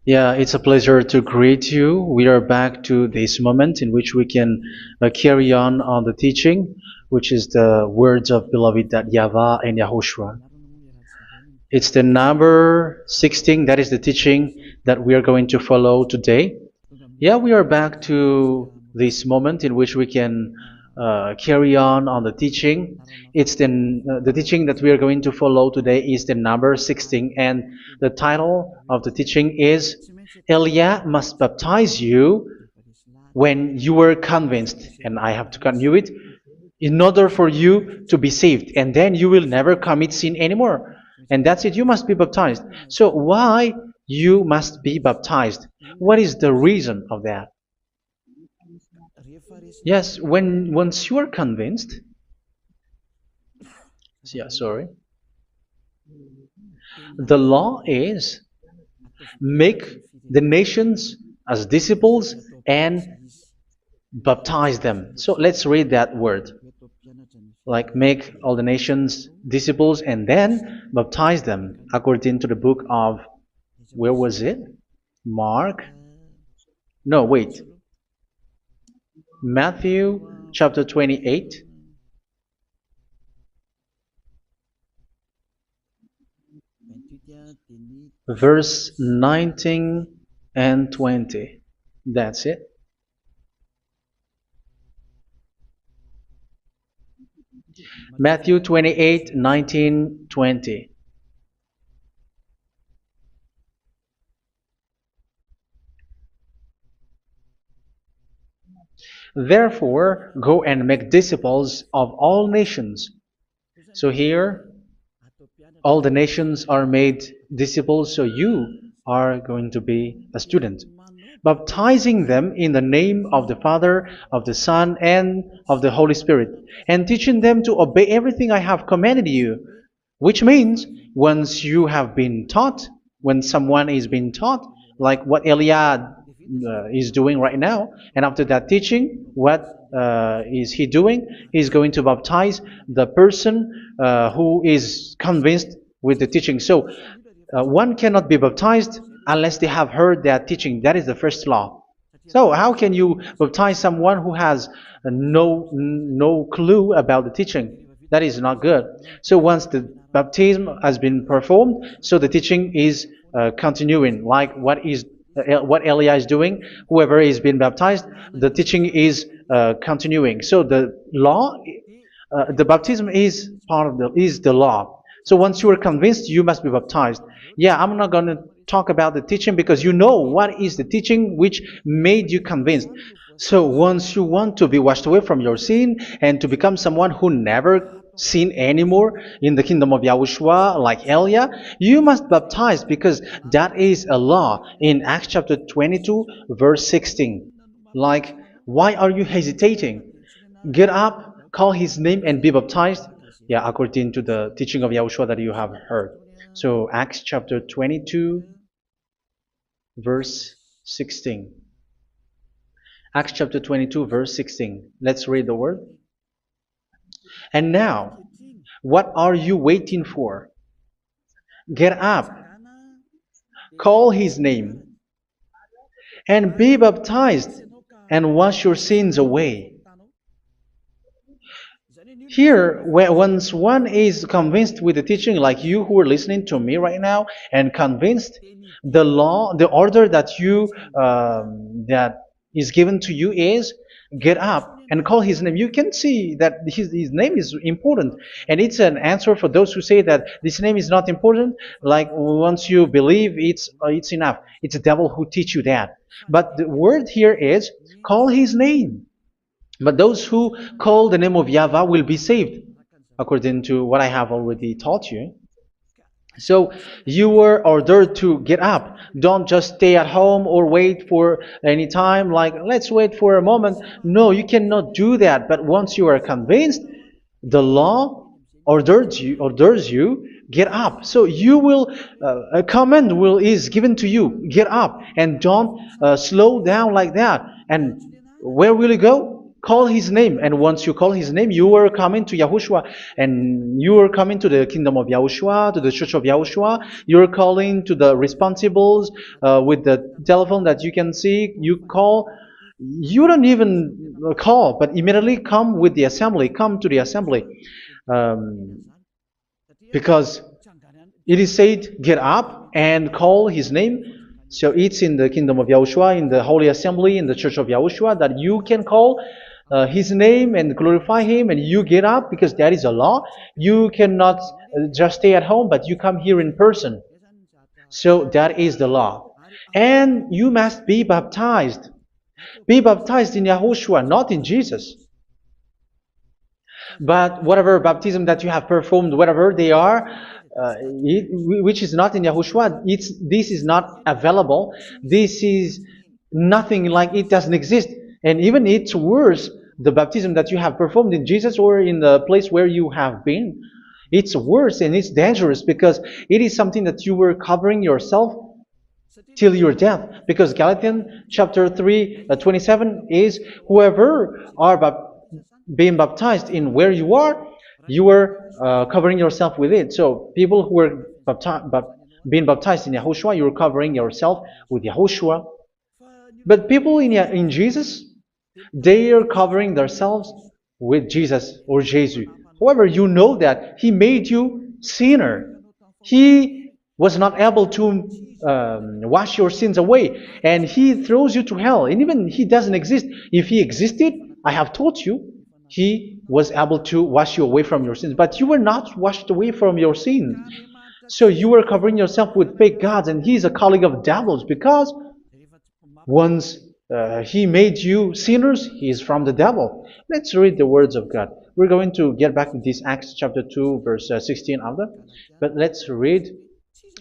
Yeah, it's a pleasure to greet you. We are back to this moment in which we can carry on the teaching, which is the words of beloved that YAHVAH and YAHOSHUA. It's the number 16, that is the teaching that we are going to follow today. Yeah, we are back to this moment in which we can carry on the teaching. It's the teaching that we are going to follow today is the number 16, and the title of the teaching is Elia must baptize you when you were convinced, and I have to continue it, in order for you to be saved, and then you will never commit sin anymore. And that's it, you must be baptized. So why you must be baptized? What is the reason of that? Yes, when once you are convinced, yeah, sorry, the law is make the nations as disciples and baptize them. So let's read that word. Like make all the nations disciples and then baptize them according to the book of, where was it? Mark? No, wait. Matthew chapter 28. Verse 19 and 20. That's it. Matthew 28, 19, 20. Therefore, go and make disciples of all nations. So here, all the nations are made disciples, so you are going to be a student. Baptizing them in the name of the Father, of the Son, and of the Holy Spirit, and teaching them to obey everything I have commanded you. Which means, once you have been taught, when someone is being taught, like what Elia is doing right now, and after that teaching, what is he doing? He's going to baptize the person who is convinced with the teaching. So one cannot be baptized unless they have heard that teaching. That is the first law. So how can you baptize someone who has no clue about the teaching? That is not good. So once the baptism has been performed, so the teaching is continuing, like what Elia is doing. Whoever is being baptized, the teaching is continuing. So the law, the baptism is part of the law. So once you are convinced, you must be baptized. Yeah, I'm not going to talk about the teaching because you know what is the teaching which made you convinced. So once you want to be washed away from your sin and to become someone who never sin anymore in the kingdom of Yahushua, like Elia, you must baptize because that is a law in Acts chapter 22, verse 16. Like, why are you hesitating? Get up, call his name, and be baptized. Yeah, according to the teaching of Yahushua that you have heard. So Acts chapter 22, verse 16. Acts chapter 22, verse 16. Let's read the word. And now, what are you waiting for? Get up, call his name, and be baptized, and wash your sins away. Here, once one is convinced with the teaching, like you who are listening to me right now, and convinced, the law, the order that that is given to you is get up and call his name. You can see that his name is important, and it's an answer for those who say that this name is not important. Like once you believe, it's enough. It's the devil who teach you that. But the word here is call his name. But those who call the name of YAHVAH will be saved, according to what I have already taught you. So you were ordered to get up. Don't just stay at home or wait for any time, like let's wait for a moment. No, you cannot do that. But once you are convinced, the law orders you get up. So you will a command is given to you, get up, and don't slow down like that. And where will you go? call his name, and once you call his name, you are coming to Yahushua, and you are coming to the kingdom of Yahushua, to the church of Yahushua. You are calling to the responsibles with the telephone that you can see. You call. You don't even call, but immediately come with the assembly. Come to the assembly, um, because it is said, get up and call his name. So it's in the kingdom of Yahushua, in the holy assembly, in the church of Yahushua, that you can call his name and glorify him, and you get up because that is a law. You cannot just stay at home, but you come here in person. So that is the law. And you must be baptized. Be baptized in Yahushua, not in Jesus. But whatever baptism that you have performed, whatever they are, which is not in Yahushua, this is not available. This is nothing, like it doesn't exist. And even it's worse, the baptism that you have performed in Jesus or in the place where you have been. It's worse and it's dangerous because it is something that you were covering yourself till your death. Because Galatians chapter 3, 27 is, whoever are being baptized in where you are covering yourself with it. So people who were being baptized in Yahushua, you're covering yourself with Yahushua. But people in Jesus, they are covering themselves with Jesus or Jesus. However, you know that he made you sinner. He was not able to wash your sins away, and he throws you to hell. And even he doesn't exist. If he existed, I have told you, he was able to wash you away from your sins. But you were not washed away from your sins. So you were covering yourself with fake gods, and he's a colleague of devils, because once he made you sinners, he is from the devil. Let's read the words of God. We're going to get back to this Acts chapter 2, verse 16 after. But let's read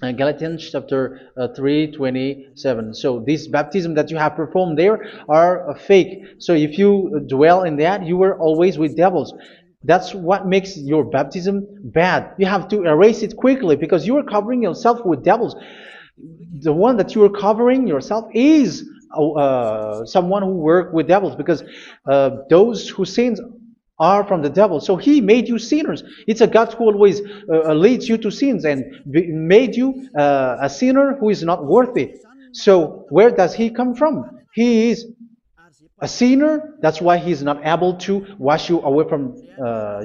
Galatians chapter 3, 27. So this baptism that you have performed there are fake. So if you dwell in that, you were always with devils. That's what makes your baptism bad. You have to erase it quickly because you are covering yourself with devils. The one that you are covering yourself is someone who worked with devils, because those who sins are from the devil. So he made you sinners. It's a God who always leads you to sins and made you a sinner who is not worthy. So where does he come from? He is a sinner. That's why he is not able to wash you away from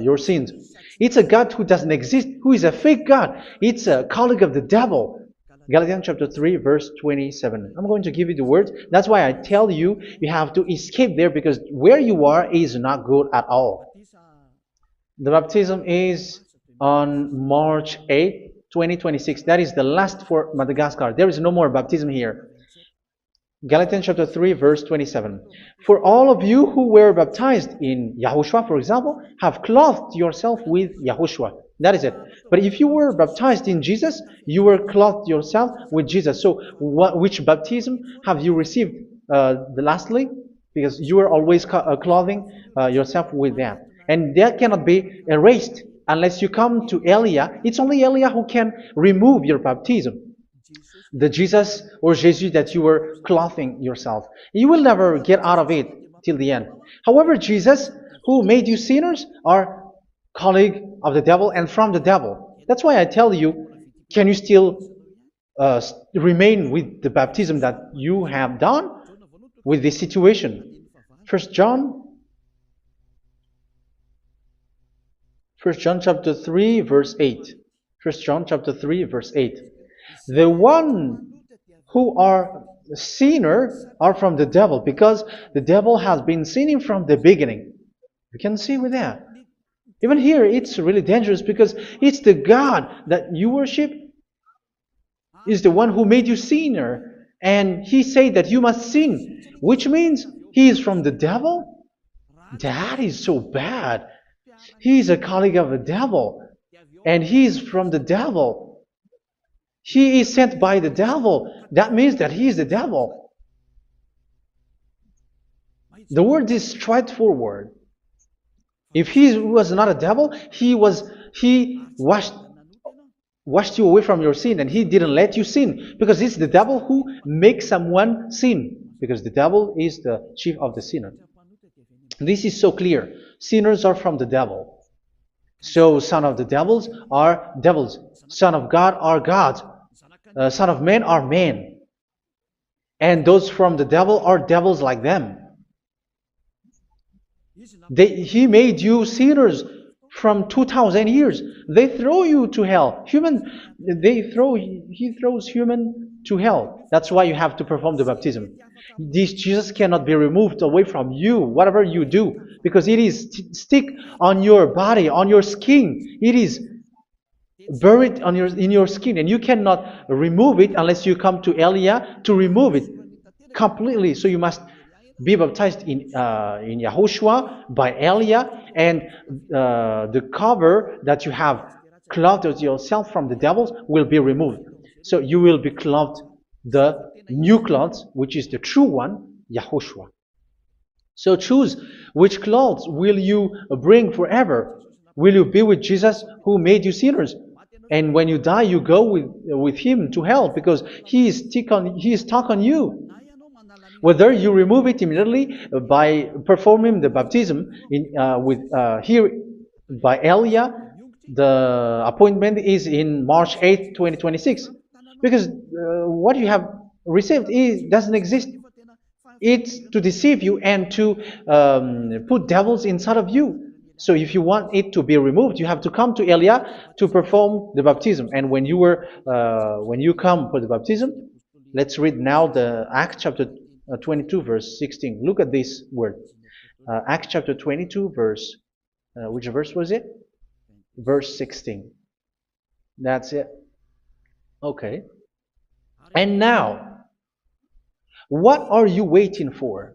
your sins. It's a God who doesn't exist, who is a fake God. It's a colleague of the devil. Galatians chapter 3, verse 27. I'm going to give you the words. That's why I tell you, you have to escape there, because where you are is not good at all. The baptism is on March 8, 2026. That is the last for Madagascar. There is no more baptism here. Galatians chapter 3, verse 27. For all of you who were baptized in Yahushua, for example, have clothed yourself with Yahushua. That is it. But if you were baptized in Jesus, you were clothed yourself with Jesus. So which baptism have you received lastly? Because you are always clothing yourself with that. And that cannot be erased unless you come to Elia. It's only Elia who can remove your baptism. The Jesus or Jesus that you were clothing yourself. You will never get out of it till the end. However, Jesus, who made you sinners, are colleague of the devil and from the devil. That's why I tell you, can you still remain with the baptism that you have done with this situation? First John chapter 3, verse 8. First John chapter 3, verse 8. The one who are sinners are from the devil, because the devil has been sinning from the beginning. You can see with that. Even here, it's really dangerous, because it's the God that you worship is the one who made you sinner. And he said that you must sin, which means he is from the devil. That is so bad. He is a colleague of the devil. And he is from the devil. He is sent by the devil. That means that he is the devil. The word is straightforward. If he was not a devil, he washed you away from your sin, and he didn't let you sin, because it's the devil who makes someone sin, because the devil is the chief of the sinner. This is so clear. Sinners are from the devil. So son of the devils are devils. Son of God are gods. Son of men are men. And those from the devil are devils like them. He made you sinners from 2000 years. They throw you to hell. He throws human to hell. That's why you have to perform the baptism. This Jesus cannot be removed away from you, whatever you do, because it is stick on your body, on your skin. It is buried in your skin, and you cannot remove it unless you come to Elia to remove it completely. So you must be baptized in Yahushua by Elia, and the cover that you have clothed yourself from the devils will be removed. So you will be clothed the new clothes, which is the true one, Yahushua. So choose which clothes will you bring forever. Will you be with Jesus who made you sinners? And when you die, you go with him to hell because he is stuck on you. Whether you remove it immediately by performing the baptism here by Elia, the appointment is in March 8th, 2026. Because what you have received doesn't exist. It's to deceive you and to put devils inside of you. So if you want it to be removed, you have to come to Elia to perform the baptism. And when you come for the baptism, let's read now the Acts chapter 22 verse 16. Look at this word. Acts chapter 22 verse, which verse was it? Verse 16. That's it. Okay. And now, what are you waiting for?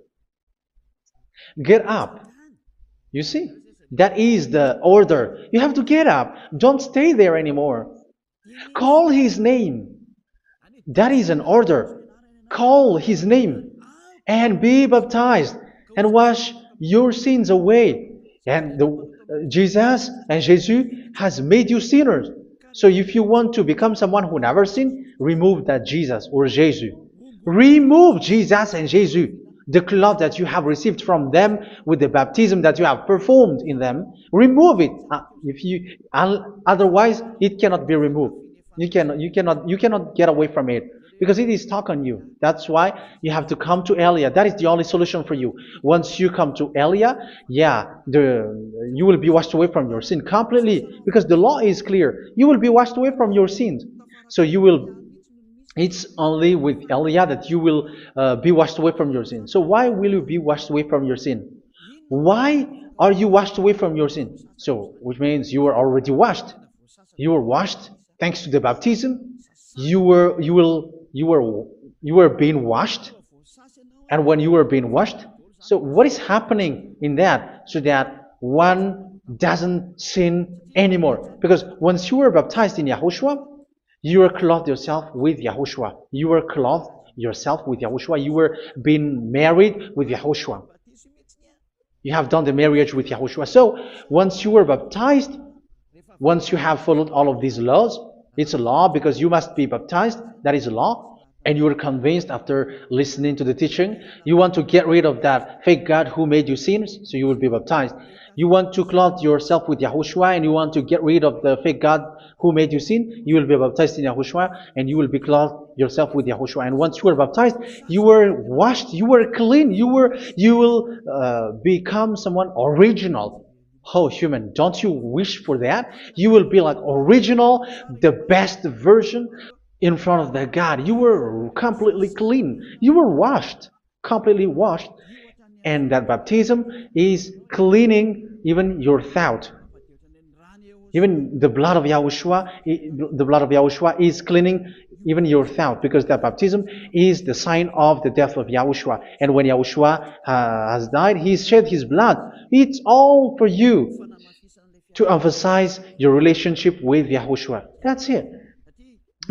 Get up. You see, that is the order. You have to get up. Don't stay there anymore. Call his name. That is an order. Call his name and be baptized and wash your sins away. And Jesus has made you sinners. So if you want to become someone who never sinned, remove that Jesus or Jesus. Remove Jesus and Jesus, the cloth that you have received from them with the baptism that you have performed in them. Remove it. Otherwise, it cannot be removed. You cannot get away from it because it is stuck on you. That's why you have to come to Elia. That is the only solution for you. Once you come to Elia, you will be washed away from your sin completely because the law is clear. You will be washed away from your sins. So it's only with Elia that you will be washed away from your sin. So why will you be washed away from your sin? Why are you washed away from your sin? So, which means you were already washed. You were washed thanks to the baptism. You were being washed, and when you were being washed, so what is happening in that? So that one doesn't sin anymore. Because once you were baptized in Yahushua, you were clothed yourself with Yahushua. You were clothed yourself with Yahushua. You were being married with Yahushua. You have done the marriage with Yahushua. So once you were baptized, once you have followed all of these laws, it's a law because you must be baptized. That is a law. And you are convinced after listening to the teaching, you want to get rid of that fake God who made you sinners, so you will be baptized. You want to clothe yourself with Yahushua and you want to get rid of the fake God who made you sin, you will be baptized in Yahushua and you will be clothed yourself with Yahushua. And once you are baptized, you were washed, you were clean, you will become someone original. Oh, human, don't you wish for that? You will be like original, the best version in front of the God. You were completely clean. You were washed, completely washed. And that baptism is cleaning even your thought. Even the blood of Yahushua is cleaning even your thought, because that baptism is the sign of the death of Yahushua. And when Yahushua has died, he shed his blood. It's all for you to emphasize your relationship with Yahushua. That's it.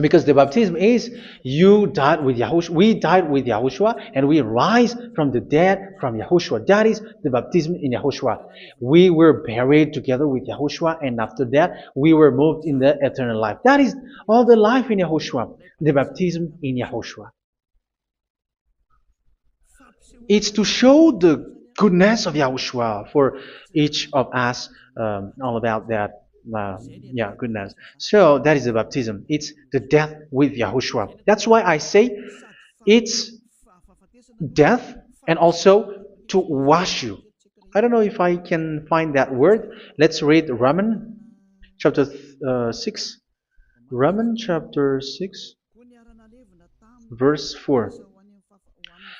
Because the baptism is you died with Yahushua. We died with Yahushua and we rise from the dead from Yahushua. That is the baptism in Yahushua. We were buried together with Yahushua, and after that we were moved in the eternal life. That is all the life in Yahushua. The baptism in Yahushua. It's to show goodness of Yahushua for each of us, all about that. Yeah, goodness. So that is the baptism. It's the death with Yahushua. That's why I say it's death and also to wash you. I don't know if I can find that word. Let's read Romans chapter 6. Romans chapter 6, verse 4.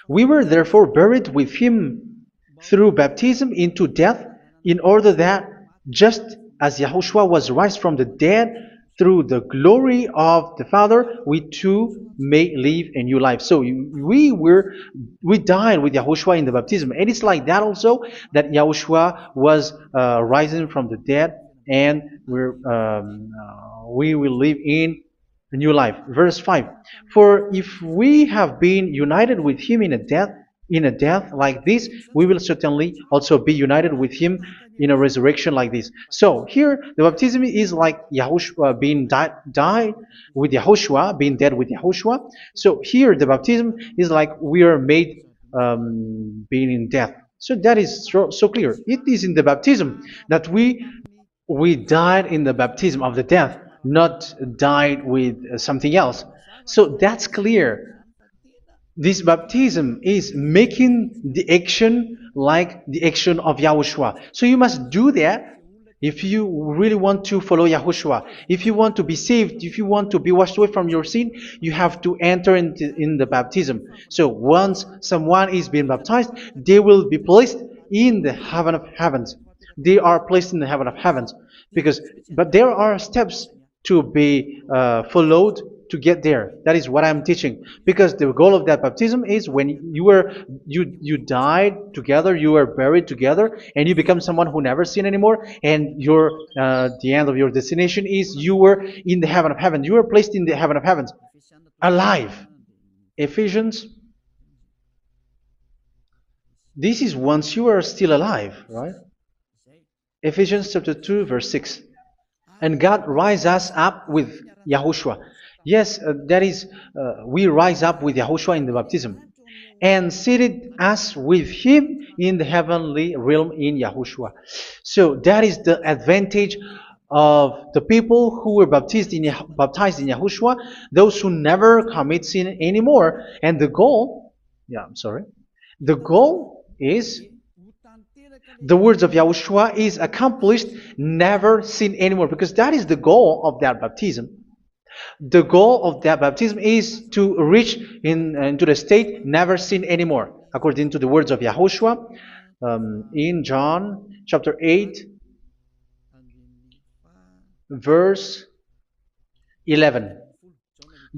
We were therefore buried with him through baptism into death, in order that, just as Yahushua was raised from the dead through the glory of the Father, we too may live a new life. So we died with Yahushua in the baptism, and it's like that also that Yahushua was rising from the dead, and we will live in a new life. Verse 5. For if we have been united with him in a death like this, we will certainly also be united with him in a resurrection like this. So here the baptism is like Yahushua being died with Yahushua, being dead with Yahushua. So here the baptism is like we are made being in death. So that is so clear. It is in the baptism that we died in the baptism of the death, not died with something else. So that's clear. This baptism is making the action like the action of Yahushua. So you must do that if you really want to follow Yahushua. If you want to be saved, if you want to be washed away from your sin, you have to enter in the baptism. So once someone is being baptized, they will be placed in the heaven of heavens. They are placed in the heaven of heavens but there are steps to be followed to get there. That is what I'm teaching. Because the goal of that baptism is when you died together, you were buried together, and you become someone who never sin anymore. And the end of your destination is you were in the heaven of heaven. You were placed in the heaven of heavens, alive. Ephesians. This is once you are still alive, right? Ephesians chapter 2, verse 6. And God rise us up with Yahushua. Yes, that is, we rise up with Yahushua in the baptism. And seated us with him in the heavenly realm in Yahushua. So that is the advantage of the people who were baptized in Yahushua, those who never commit sin anymore. And the goal is the words of Yahushua is accomplished, never sin anymore, because that is the goal of that baptism. The goal of that baptism is to reach into the state never sin anymore, according to the words of Yahushua in John chapter 8, verse 11.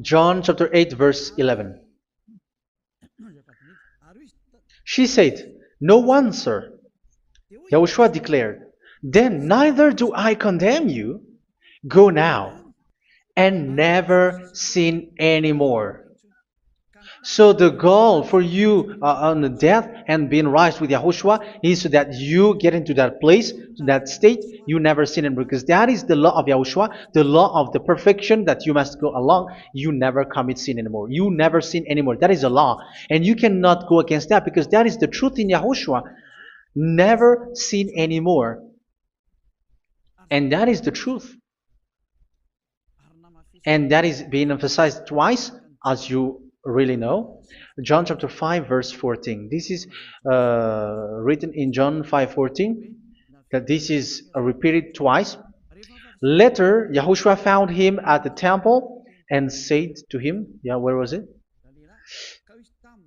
John chapter 8, verse 11. She said, "No one, sir." Yahushua declared, "Then neither do I condemn you. Go now and never sin anymore." So the goal for you on the death and being raised with Yahushua is so that you get into that place, to that state, you never sin anymore. Because that is the law of Yahushua, the law of the perfection that you must go along. You never commit sin anymore. You never sin anymore. That is a law. And you cannot go against that because that is the truth in Yahushua. Never sin anymore. And that is the truth. And that is being emphasized twice, as you really know. John chapter 5, verse 14. This is written in John 5:14. That this is repeated twice. Later, Yahushua found him at the temple and said to him, where was it?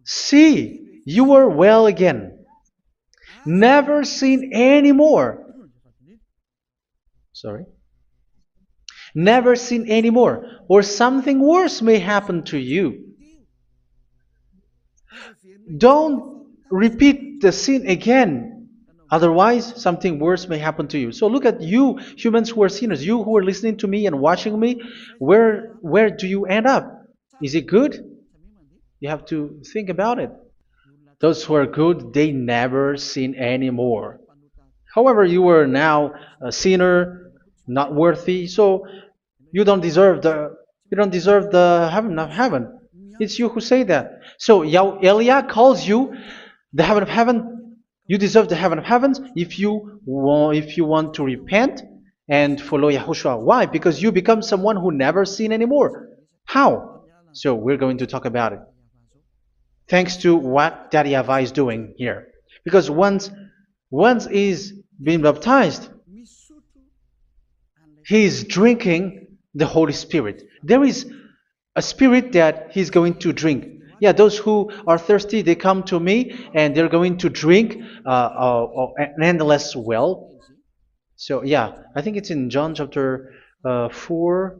"See, you are well again. Never sin anymore." Sorry. Never sin anymore, or something worse may happen to you. Don't repeat the sin again. Otherwise, something worse may happen to you. So look at you, humans who are sinners, you who are listening to me and watching me. Where do you end up? Is it good? You have to think about it. Those who are good, they never sin anymore. However, you are now a sinner, not worthy, so you don't deserve the heaven of heaven. It's you who say that. So Eliah calls you the heaven of heaven You deserve the heaven of heavens if you want to repent and follow Yahushua. Why? Because you become someone who never sin anymore. How? So we're going to talk about it. Thanks to what Daddy YAHVAH is doing here. Because once he's been baptized, he is drinking the Holy Spirit. There is a spirit that he's going to drink. Yeah, those who are thirsty, they come to me and they're going to drink an endless well. So, yeah, I think it's in John chapter 4.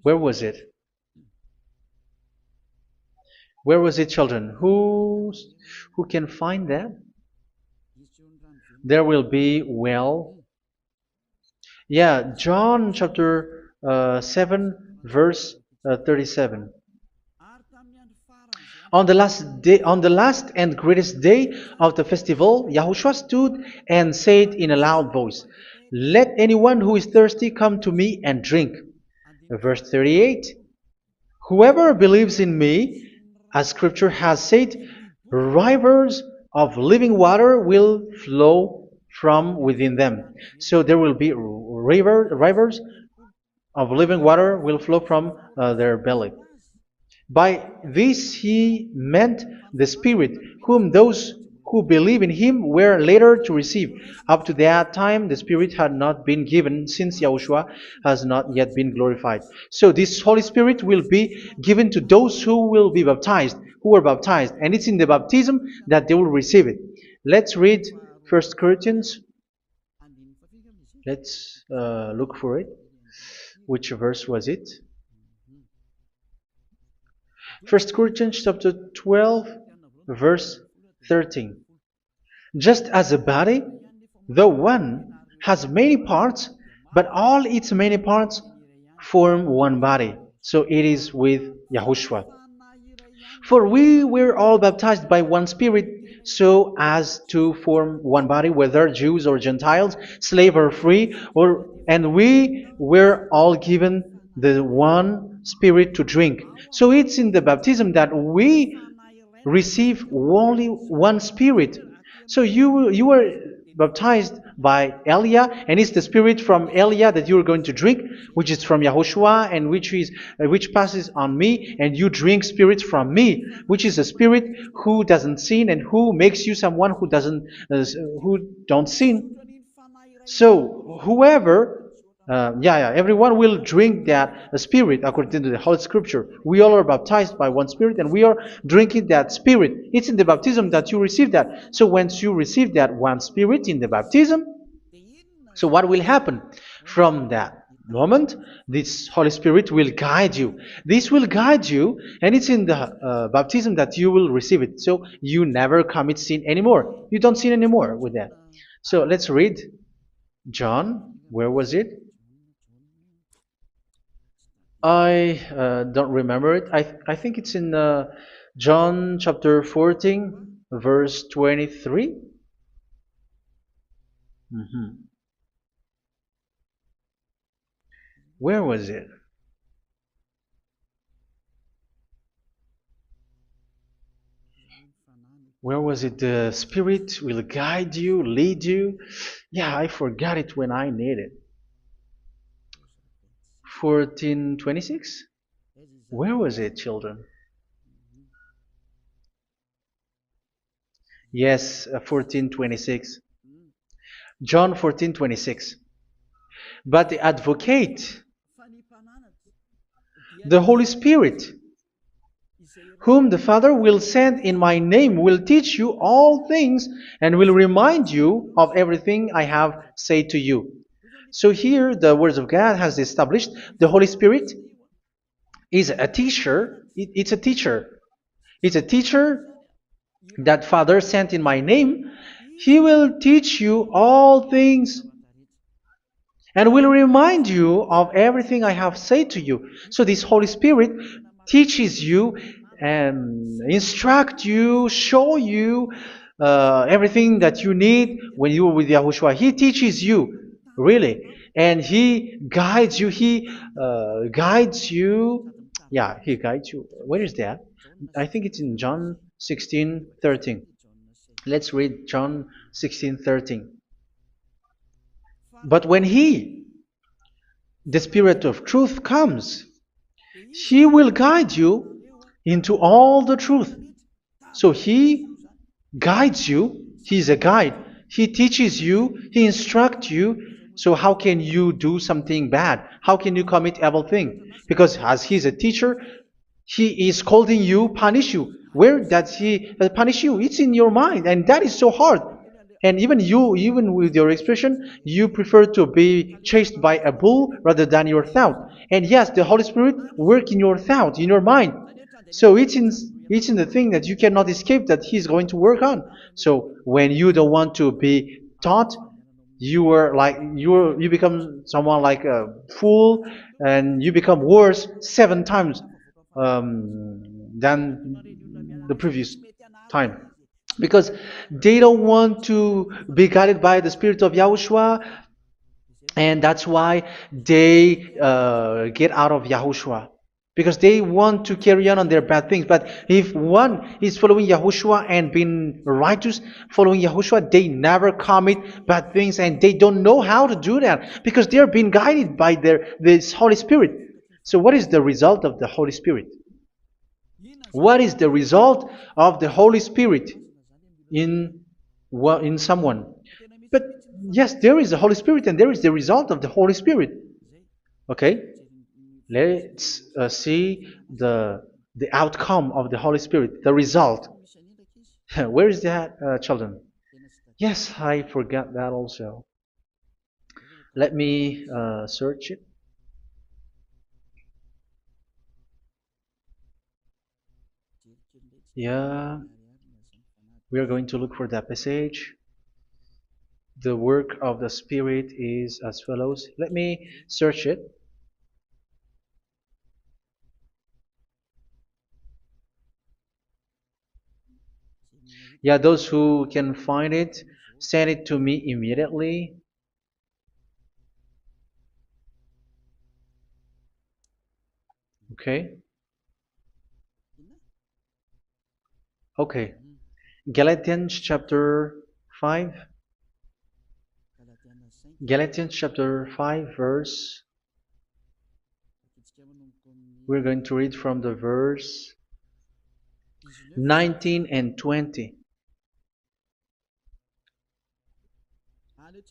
Where was it? Where was it, children? Who can find that? There will be well. Yeah, John chapter 7, verse 37. On the last and greatest day of the festival, Yahushua stood and said in a loud voice, "Let anyone who is thirsty come to me and drink." Verse 38, "Whoever believes in me, as Scripture has said, rivers of living water will flow from within them." So there will be rivers of living water will flow from their belly. By this he meant the Spirit, whom those who believe in him were later to receive. Up to that time, the Spirit had not been given, since Yahushua has not yet been glorified. So this Holy Spirit will be given to those who will be baptized, who are baptized, and it's in the baptism that they will receive it. Let's read 1 Corinthians. Let's look for it. Which verse was it? 1 Corinthians chapter 12, verse 13. Just as a body, though one, has many parts, but all its many parts form one body. So it is with Yahushua. For we were all baptized by one Spirit, so as to form one body, whether Jews or Gentiles, slave or free, and we were all given the one Spirit to drink. So it's in the baptism that we receive only one Spirit. So you were baptized by Elia, and it's the Spirit from Elia that you are going to drink, which is from Yahushua, and which passes on me, and you drink Spirit from me, which is a Spirit who doesn't sin and who makes you someone who don't sin. So whoever everyone will drink that Spirit according to the Holy Scripture. We all are baptized by one Spirit, and we are drinking that Spirit. It's in the baptism that you receive that. So once you receive that one Spirit in the baptism, so what will happen? From that moment, this Holy Spirit will guide you. This will guide you, and it's in the baptism that you will receive it. So you never commit sin anymore. You don't sin anymore with that. So let's read John. Where was it? I don't remember it. I think it's in John chapter 14, verse 23. Mhm. Where was it? Where was it? The Spirit will guide you, lead you. Yeah, I forgot it when I need it. 14:26? Where was it, children? Yes, 14:26. John 14:26. But the advocate, the Holy Spirit, whom the Father will send in my name, will teach you all things and will remind you of everything I have said to you. So here the words of God has established the Holy Spirit is a teacher. It's a teacher. It's a teacher that Father sent in my name. He will teach you all things and will remind you of everything I have said to you. So this Holy Spirit teaches you and instruct you, show you everything that you need when you are with Yahushua. He teaches you, really, and He guides you. He guides you. Yeah, He guides you. Where is that? I think it's in John 16:13. Let's read John 16:13. But when He, the Spirit of truth, comes, He will guide you into all the truth. So He guides you. He's a guide. He teaches you. He instructs you. So how can you do something bad? How can you commit evil thing? Because as He's a teacher, He is scolding you, punish you. Where does He punish you? It's in your mind, and that is so hard. And even you, even with your expression, you prefer to be chased by a bull rather than your thought. And yes, the Holy Spirit work in your thought, in your mind. So it's in the thing that you cannot escape that He's going to work on. So when you don't want to be taught, you become someone like a fool, and you become worse 7 times than the previous time, because they don't want to be guided by the Spirit of Yahushua, and that's why they get out of Yahushua, because they want to carry on their bad things. But if one is following Yahushua and being righteous, following Yahushua, they never commit bad things, and they don't know how to do that because they are being guided by this Holy Spirit. So what is the result of the Holy Spirit? What is the result of the Holy Spirit in in someone? But yes, there is the Holy Spirit, and there is the result of the Holy Spirit. Okay, let's see the outcome of the Holy Spirit, the result. Where is that, children? Yes, I forgot that also. Let me search it. Yeah, we are going to look for that passage. The work of the Spirit is as follows. Let me search it. Yeah, those who can find it, send it to me immediately. Okay. Okay. Galatians chapter 5. Galatians chapter 5 verse. We're going to read from the verse 19 and 20.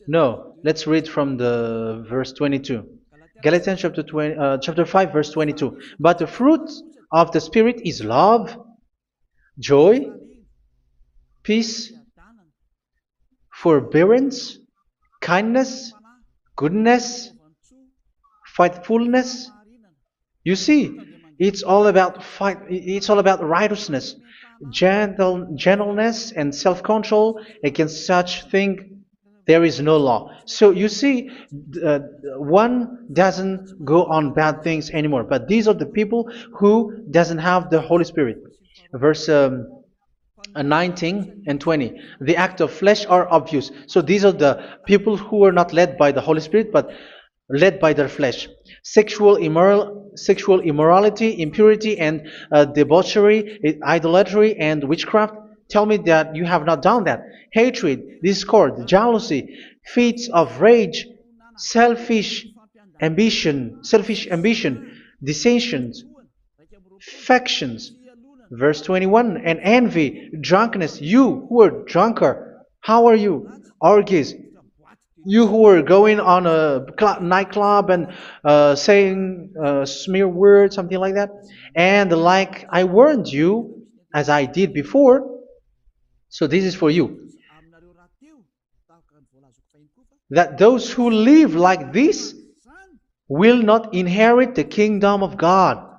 No, let's read from the verse 22. Galatians chapter 5 verse 22. But the fruit of the Spirit is love, joy, peace, forbearance, kindness, goodness, faithfulness. You see, it's all about righteousness, gentleness, and self-control. Against such thing there is no law. So you see, uh, one doesn't go on bad things anymore. But these are the people who doesn't have the Holy Spirit. Verse 19 and 20. The act of flesh are obvious. So these are the people who are not led by the Holy Spirit, but led by their flesh. Sexual immorality, impurity, and debauchery, idolatry, and witchcraft. Tell me that you have not done that. Hatred, discord, jealousy, fits of rage, selfish ambition, dissensions, factions. Verse 21, and envy, drunkenness. You who are drunkard, how are you? Orgies. You who are going on a nightclub and saying smear words, something like that. And like I warned you, as I did before, so this is for you, that those who live like this will not inherit the kingdom of God.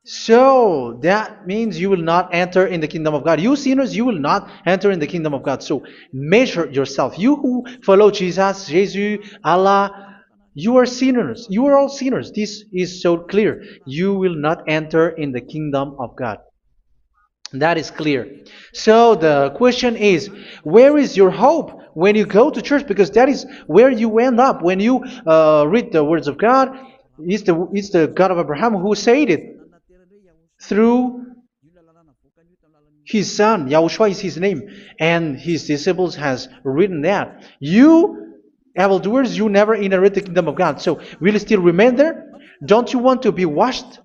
So that means you will not enter in the kingdom of God. You sinners, you will not enter in the kingdom of God. So measure yourself. You who follow Jesus, Allah, you are sinners. You are all sinners. This is so clear. You will not enter in the kingdom of God. That is clear. So the question is, where is your hope when you go to church? Because that is where you end up when you read the words of God. It's the God of Abraham who said it through His son, Yahushua is his name, and his disciples has written that. You evildoers, you never inherit the kingdom of God. So will you still remain there? Don't you want to be washed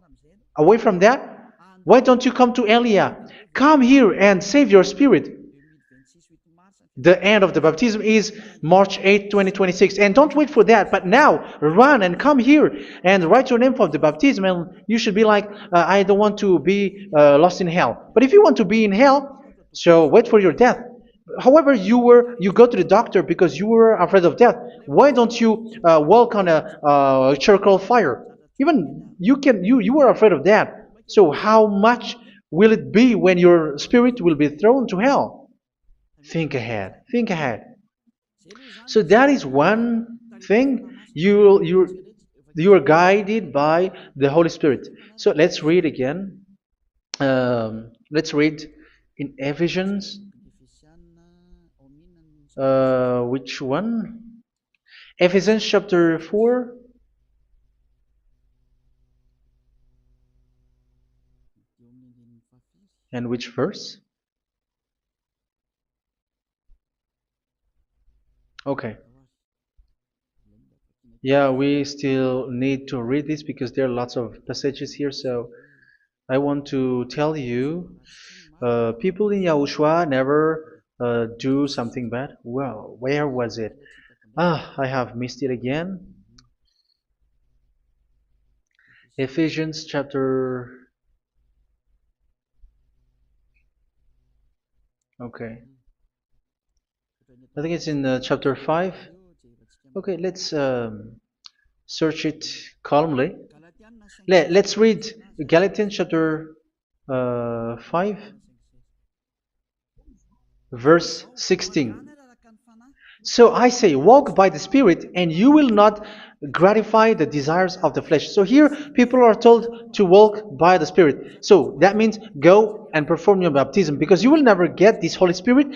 away from that? Why don't you come to Elia? Come here and save your spirit. The end of the baptism is March 8, 2026. And don't wait for that, but now run and come here and write your name for the baptism. And you should be like, I don't want to be lost in hell. But if you want to be in hell, so wait for your death. However, you go to the doctor because you were afraid of death. Why don't you walk on a charcoal fire? Even you were afraid of that. So how much will it be when your spirit will be thrown to hell? Think ahead. Think ahead. So that is one thing. You are guided by the Holy Spirit. So let's read again. Let's read in Ephesians. Which one? Ephesians chapter 4. And which verse? Okay. Yeah, we still need to read this because there are lots of passages here. So I want to tell you, people in Yahushua never do something bad. Well, where was it? I have missed it again. Ephesians chapter. Okay. I think it's in chapter 5. Okay, let's search it calmly. Let's read Galatians chapter 5, verse 16. So I say, walk by the Spirit, and you will not gratify the desires of the flesh. So here, people are told to walk by the Spirit. So that means go and perform your baptism, because you will never get this Holy Spirit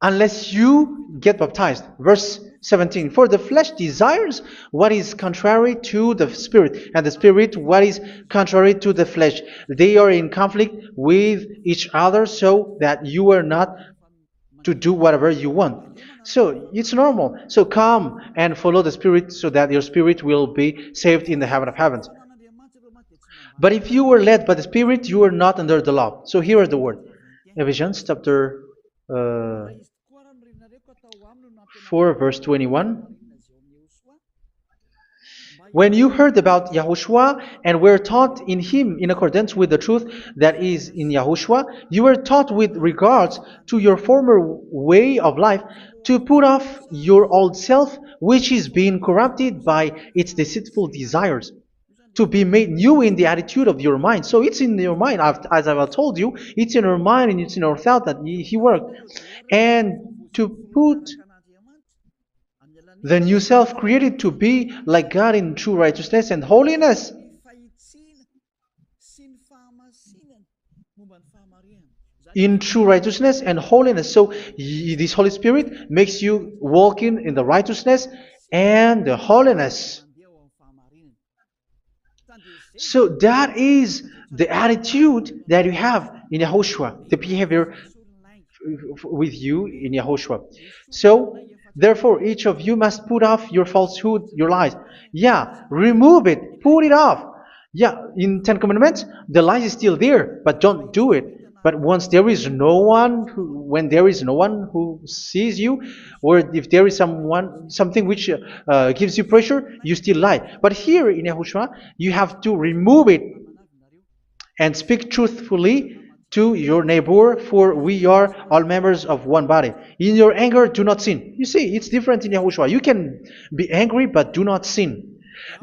unless you get baptized. Verse 17. For the flesh desires what is contrary to the Spirit, and the Spirit what is contrary to the flesh. They are in conflict with each other, so that you are not to do whatever you want. So it's normal. So come and follow the Spirit so that your spirit will be saved in the heaven of heavens. But if you were led by the Spirit, you are not under the law. So here is the word. Ephesians chapter 4 verse 21. When you heard about Yahushua and were taught in him in accordance with the truth that is in Yahushua, you were taught with regards to your former way of life to put off your old self, which is being corrupted by its deceitful desires, to be made new in the attitude of your mind. So it's in your mind, as I've told you, it's in your mind and it's in your thought that he worked. And to put the new self created to be like God in true righteousness and holiness. In true righteousness and holiness. So this Holy Spirit makes you walking in the righteousness and the holiness. So that is the attitude that you have in Yahushua, the behavior with you in Yahushua. So therefore, each of you must put off your falsehood, your lies. Yeah, remove it, put it off. Yeah, in Ten Commandments, the lie is still there, but don't do it. But once there is no one, when there is no one who sees you, or if there is something which gives you pressure, you still lie. But here in Yahushua, you have to remove it and speak truthfully to your neighbor, for we are all members of one body. In your anger, do not sin. You see, it's different in Yahushua. You can be angry, but do not sin.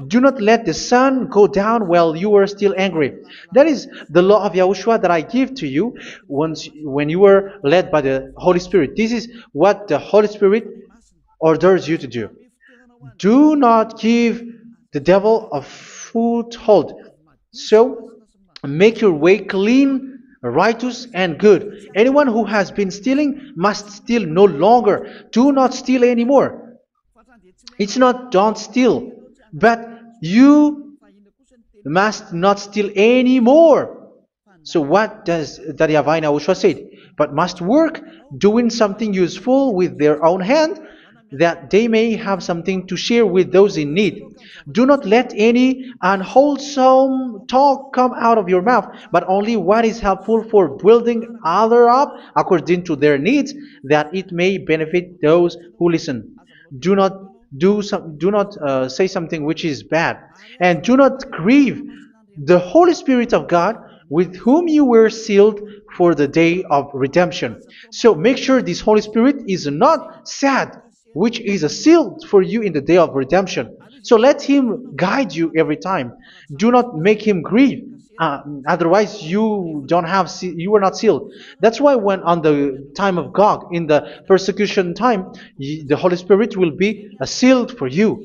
Do not let the sun go down while you are still angry. That is the law of Yahushua that I give to you when you were led by the Holy Spirit. This is what the Holy Spirit orders you to do. Do not give the devil a foothold. So, make your way clean, righteous, and good. Anyone who has been stealing must steal no longer. Do not steal anymore. It's not don't steal, but you must not steal anymore. So what does the YAHVAH YAHOSHUA said? But must work doing something useful with their own hand, that they may have something to share with those in need. Do not let any unwholesome talk come out of your mouth, but only what is helpful for building other up according to their needs, that it may benefit those who listen. Do not do not say something which is bad, and do not grieve the Holy Spirit of God, with whom you were sealed for the day of redemption. So make sure this Holy Spirit is not sad, which is a seal for you in the day of redemption. So let Him guide you every time. Do not make Him grieve. Otherwise, you were not sealed. That's why when on the time of God, in the persecution time, the Holy Spirit will be sealed for you.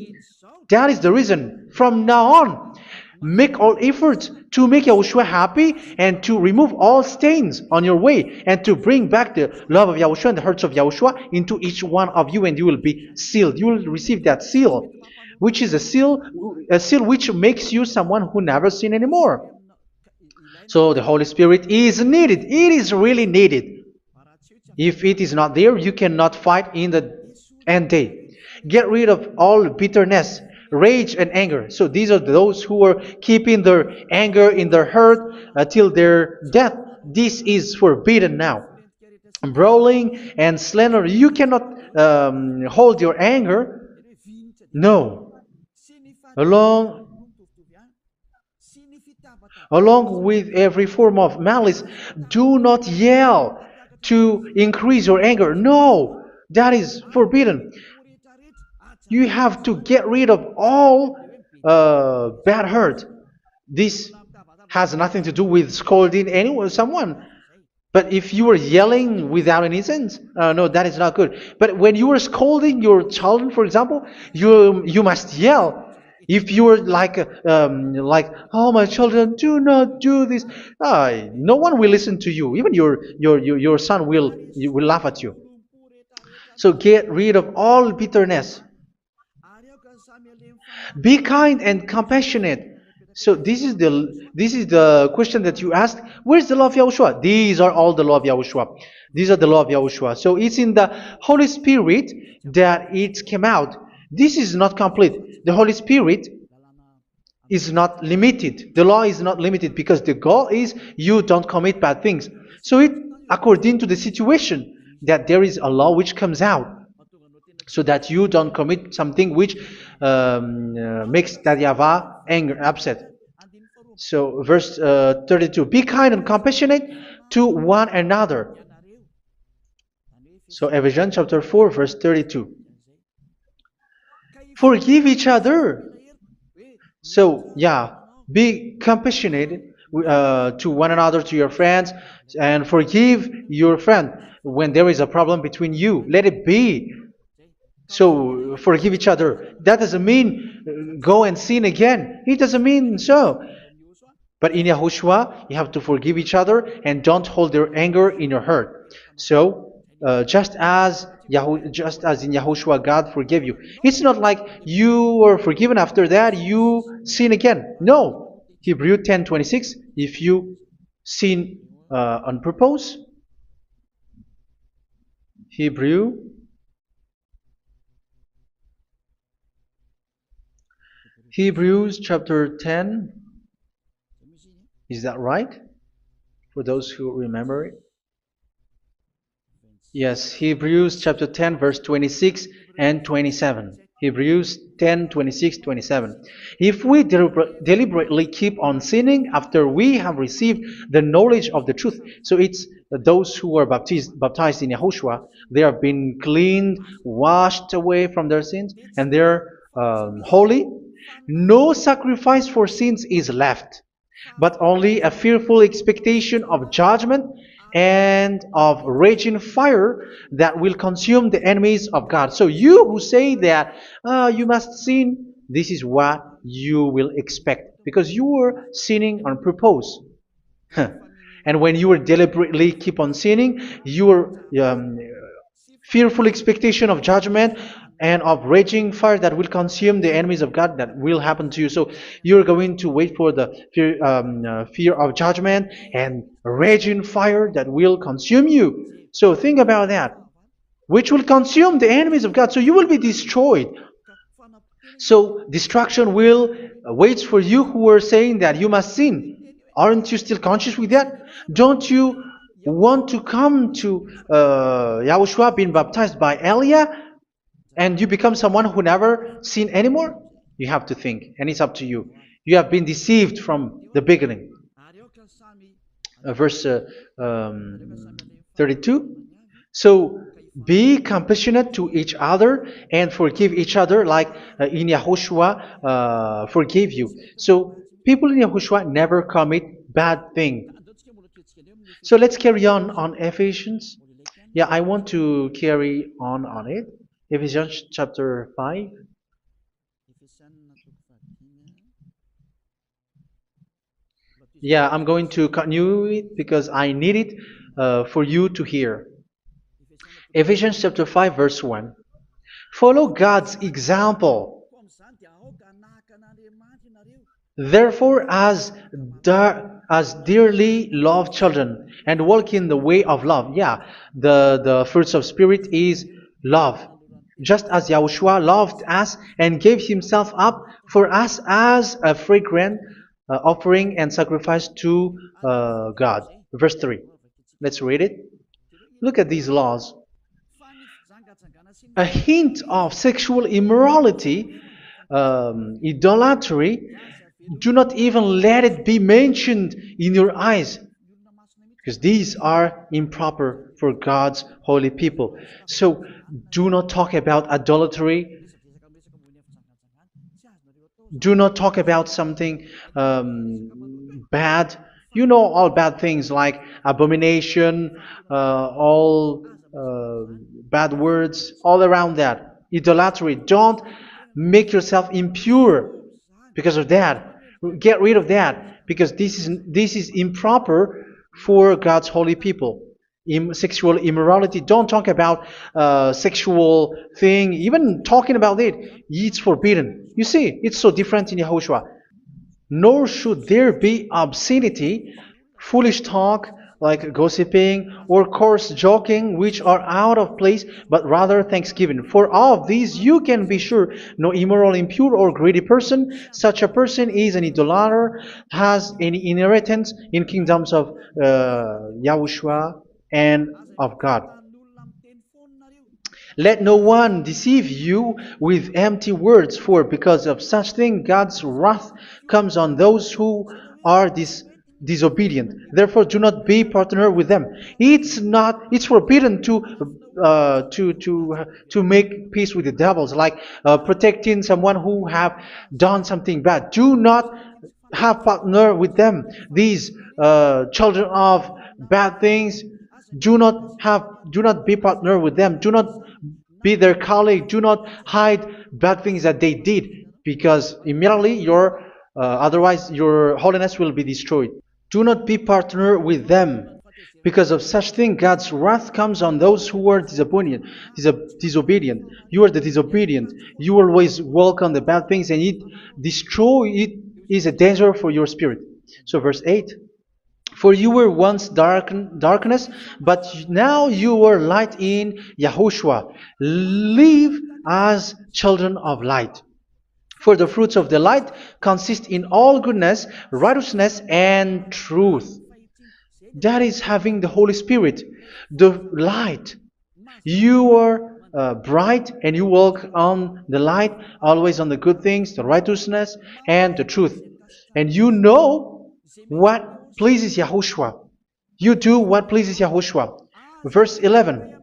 That is the reason. From now on, make all efforts to make Yahushua happy and to remove all stains on your way and to bring back the love of Yahushua and the hearts of Yahushua into each one of you, and you will be sealed. You will receive that seal, which is a seal which makes you someone who never sin anymore. So the Holy Spirit is needed. It is really needed. If it is not there, you cannot fight in the end day. Get rid of all bitterness, rage, and anger. So these are those who are keeping their anger in their heart till their death. This is forbidden now. Brawling and slander. You cannot hold your anger. No. Along Along with every form of malice, do not yell to increase your anger. No, that is forbidden. You have to get rid of all bad hurt. This has nothing to do with scolding anyone, someone. But if you are yelling without any sense, no, that is not good. But when you are scolding your children, for example, you must yell. If you are like, oh my children, do not do this, no one will listen to you. Even your son will laugh at you. So get rid of all bitterness. Be kind and compassionate. So this is the question that you asked. Where's the law of Yahushua? These are all the law of Yahushua. These are the law of Yahushua. So it's in the Holy Spirit that it came out. This is not complete. The Holy Spirit is not limited. The law is not limited because the goal is you don't commit bad things. So it according to the situation that there is a law which comes out, so that you don't commit something which makes that YAHVAH anger, upset. So verse 32, be kind and compassionate to one another. So Ephesians chapter 4 verse 32. Forgive each other. So yeah, be compassionate to one another, to your friends, and forgive your friend when there is a problem between you. Let it be. So forgive each other. That doesn't mean go and sin again. It doesn't mean so. But in Yahushua, you have to forgive each other and don't hold your anger in your heart. So just as in Yahushua, God forgave you. It's not like you were forgiven after that you sin again. No. Hebrew 10:26. If you sin on purpose, Hebrews chapter 10. Is that right? For those who remember it? Yes, Hebrews chapter 10 verse 26 and 27. Hebrews 10, 26, 27. If we deliberately keep on sinning after we have received the knowledge of the truth, so it's those who are baptized in Yahushua, they have been cleaned, washed away from their sins, and they're holy. No sacrifice for sins is left, but only a fearful expectation of judgment and of raging fire that will consume the enemies of God. So you who say that you must sin, this is what you will expect, because you were sinning on purpose. And when you were deliberately keep on sinning, your fearful expectation of judgment and of raging fire that will consume the enemies of God that will happen to you. So you're going to wait for the fear of judgment and raging fire that will consume you. So think about that, which will consume the enemies of God. So you will be destroyed. So destruction will wait for you who are saying that you must sin. Aren't you still conscious with that? Don't you want to come to Yahushua being baptized by Elia and you become someone who never sin anymore? You have to think, and it's up to you. You have been deceived from the beginning. Verse 32. So be compassionate to each other and forgive each other like in Yahushua forgave you. So people in Yahushua never commit bad thing. So let's carry on Ephesians. Yeah, I want to carry on it. Ephesians chapter 5. Yeah, I'm going to continue it because I need it for you to hear. Ephesians chapter 5 verse 1. Follow God's example. Therefore, as dearly loved children, and walk in the way of love. Yeah, the fruits of spirit is love. Just as Yahushua loved us and gave himself up for us as a fragrant offering and sacrifice to God. Verse 3. Let's read it. Look at these laws. A hint of sexual immorality, idolatry, do not even let it be mentioned in your eyes, because these are improper for God's holy people. So do not talk about idolatry. Do not talk about something bad. You know all bad things like abomination, all bad words, all around that. Idolatry. Don't make yourself impure because of that. Get rid of that because this is improper for God's holy people. Sexual immorality. Don't talk about sexual thing. Even talking about it, it's forbidden. You see, it's so different in Yahushua. Nor should there be obscenity, foolish talk like gossiping or coarse joking, which are out of place, but rather thanksgiving. For of these you can be sure: no immoral, impure, or greedy person, such a person is an idolater, has any inheritance in kingdoms of Yahushua and of God. Let no one deceive you with empty words, for because of such thing God's wrath comes on those who are disobedient. Therefore, do not be partner with them. It's forbidden to make peace with the devils, like protecting someone who have done something bad. Do not have partner with them. These children of bad things, do not be partner with them. Do not be their colleague. Do not hide bad things that they did, because immediately otherwise your holiness will be destroyed. Do not be partner with them. Because of such thing, God's wrath comes on those who are disobedient. You are the disobedient. You always walk on the bad things, and it is a danger for your spirit. So verse 8. For you were once darkness, but now you are light in Yahushua. Live as children of light. For the fruits of the light consist in all goodness, righteousness, and truth. That is having the Holy Spirit, the light. You are bright and you walk on the light, always on the good things, the righteousness, and the truth. And you know what pleases Yahushua. You do what pleases Yahushua. Verse 11.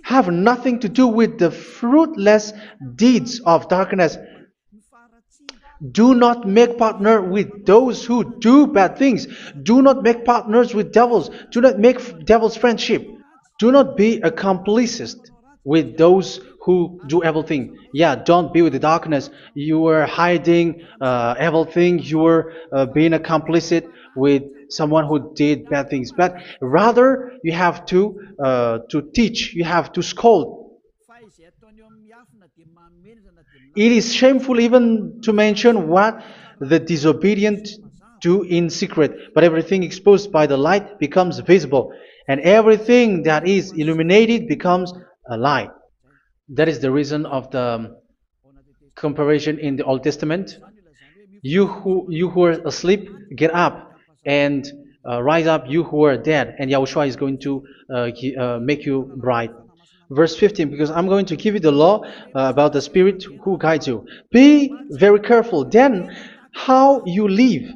Have nothing to do with the fruitless deeds of darkness. Do not make partner with those who do bad things. Do not make partners with devils. Do not make devils friendship. Do not be a complicit with those who do evil thing. Yeah, don't be with the darkness. You are hiding evil thing. You are being a complicit with someone who did bad things. But rather, you have to teach. You have to scold. It is shameful even to mention what the disobedient do in secret, but everything exposed by the light becomes visible, and everything that is illuminated becomes a light. That is the reason of the comparison in the Old Testament. You who are asleep, get up and rise up, you who are dead, and Yahushua is going to make you bright. Verse 15, because I'm going to give you the law about the Spirit who guides you. Be very careful then how you live,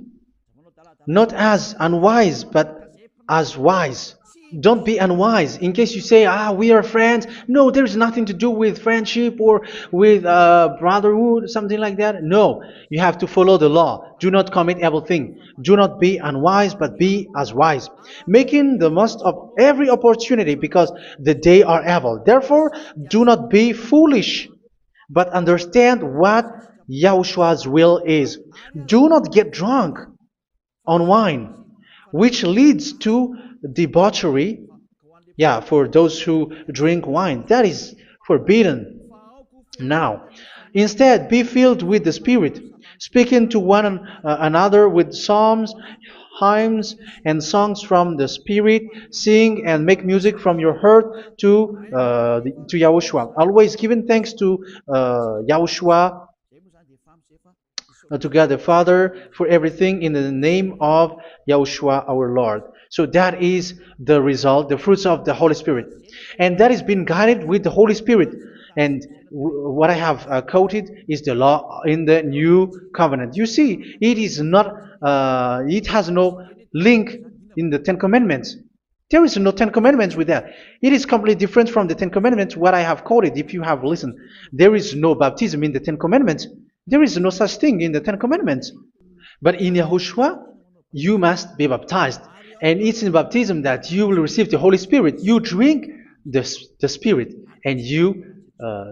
not as unwise, but as wise. Don't be unwise. In case you say, we are friends. No, there's nothing to do with friendship or with brotherhood, something like that. No, you have to follow the law. Do not commit evil thing. Do not be unwise, but be as wise, making the most of every opportunity because the day are evil. Therefore, do not be foolish, but understand what Yahushua's will is. Do not get drunk on wine, which leads to debauchery. Yeah, for those who drink wine, that is forbidden now. Instead, be filled with the Spirit, speaking to one another with psalms, hymns, and songs from the Spirit. Sing and make music from your heart to Yahushua. Always giving thanks to Yahushua, to God the Father, for everything in the name of Yahushua our Lord. So that is the result, the fruits of the Holy Spirit. And that is being guided with the Holy Spirit. And what I have quoted is the law in the new covenant. You see, it is not, it has no link in the Ten Commandments. There is no Ten Commandments with that. It is completely different from the Ten Commandments, what I have quoted, if you have listened. There is no baptism in the Ten Commandments. There is no such thing in the Ten Commandments. But in Yahushua, you must be baptized. And it's in baptism that you will receive the Holy Spirit. You drink the Spirit, and you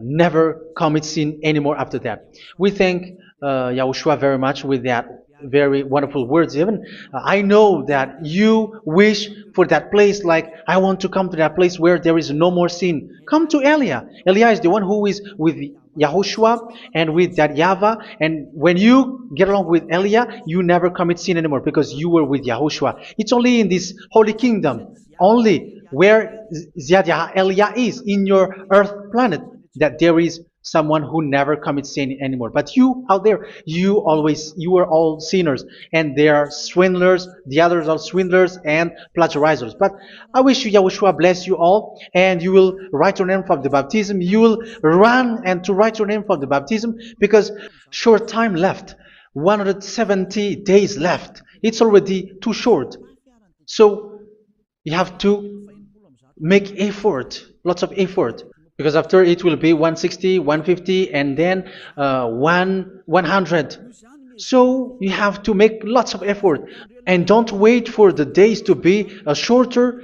never commit sin anymore after that. We thank Yahushua very much with that very wonderful words. Even I know that you wish for that place, like I want to come to that place where there is no more sin. Come to Elia. Elia is the one who is with Yahushua and with that YAHVAH. And when you get along with Elia, you never commit sin anymore because you were with Yahushua. It's only in this holy kingdom, only where Ziad Elia is, in your earth planet, that there is someone who never commits sin anymore. But you out there, you are all sinners, and they are swindlers. The others are swindlers and plagiarizers. But I wish you, Yahushua, bless you all, and you will write your name for the baptism. You will run and to write your name for the baptism, because short time left, 170 days left. It's already too short. So you have to make effort, lots of effort, because after it will be 160, 150, and then 100. So you have to make lots of effort, and don't wait for the days to be shorter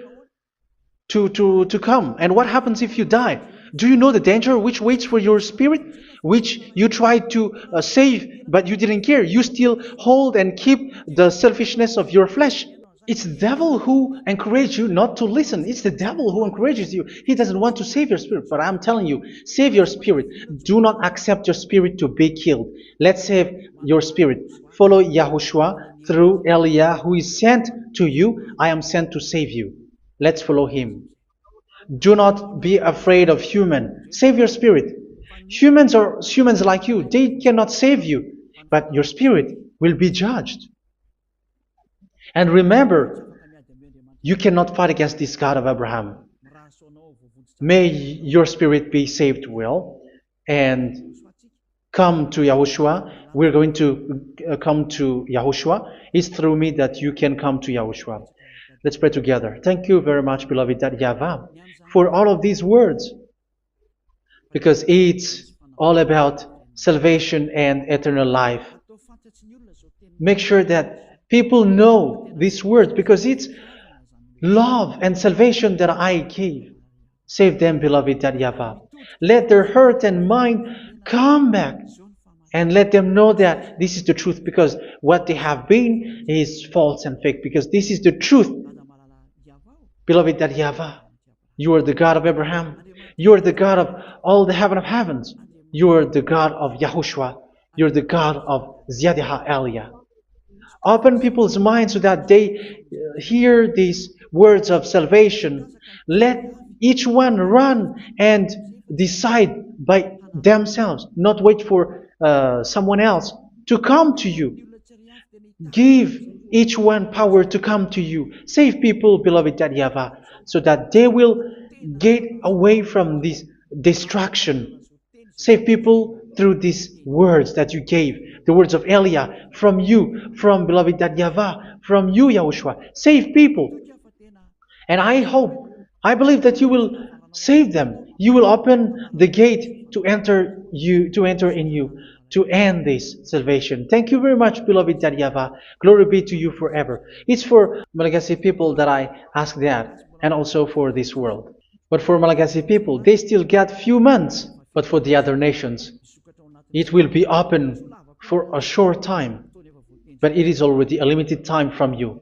to come. And what happens if you die? Do you know the danger which waits for your spirit, which you tried to save, but you didn't care? You still hold and keep the selfishness of your flesh. It's the devil who encourages you not to listen. It's the devil who encourages you. He doesn't want to save your spirit. But I'm telling you, save your spirit. Do not accept your spirit to be killed. Let's save your spirit. Follow Yahushua through Elia, who is sent to you. I am sent to save you. Let's follow him. Do not be afraid of human. Save your spirit. Humans are humans like you. They cannot save you. But your spirit will be judged. And remember, you cannot fight against this God of Abraham. May your spirit be saved well and come to Yahushua. We're going to come to Yahushua. It's through me that you can come to Yahushua. Let's pray together. Thank you very much, beloved YAHVAH, for all of these words, because it's all about salvation and eternal life. Make sure that people know these words, because it's love and salvation that I gave. Save them, beloved YAHVAH. Let their heart and mind come back, and let them know that this is the truth, because what they have been is false and fake, because this is the truth. Beloved YAHVAH, you are the God of Abraham. You are the God of all the heaven of heavens. You're the God of Yahushua. You're the God of Ziyadha Aliyah. Open people's minds so that they hear these words of salvation. Let each one run and decide by themselves, not wait for someone else to come to you. Give each one power to come to you. Save people, beloved YAHVAH, so that they will get away from this distraction. Save people through these words that you gave, the words of Elia, from you, from beloved YAHVAH, from you, Yahushua. Save people. And I hope, I believe that you will save them. You will open the gate to enter in you, to end this salvation. Thank you very much, beloved YAHVAH. Glory be to you forever. It's for Malagasy people that I ask that, and also for this world. But for Malagasy people, they still get few months. But for the other nations, it will be open for a short time. But it is already a limited time from you.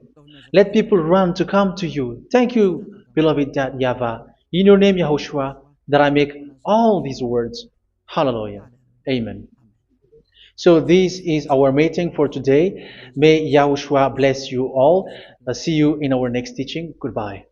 Let people run to come to you. Thank you, beloved YAHVAH. In your name, Yahushua, that I make all these words. Hallelujah. Amen. So this is our meeting for today. May Yahushua bless you all. See you in our next teaching. Goodbye.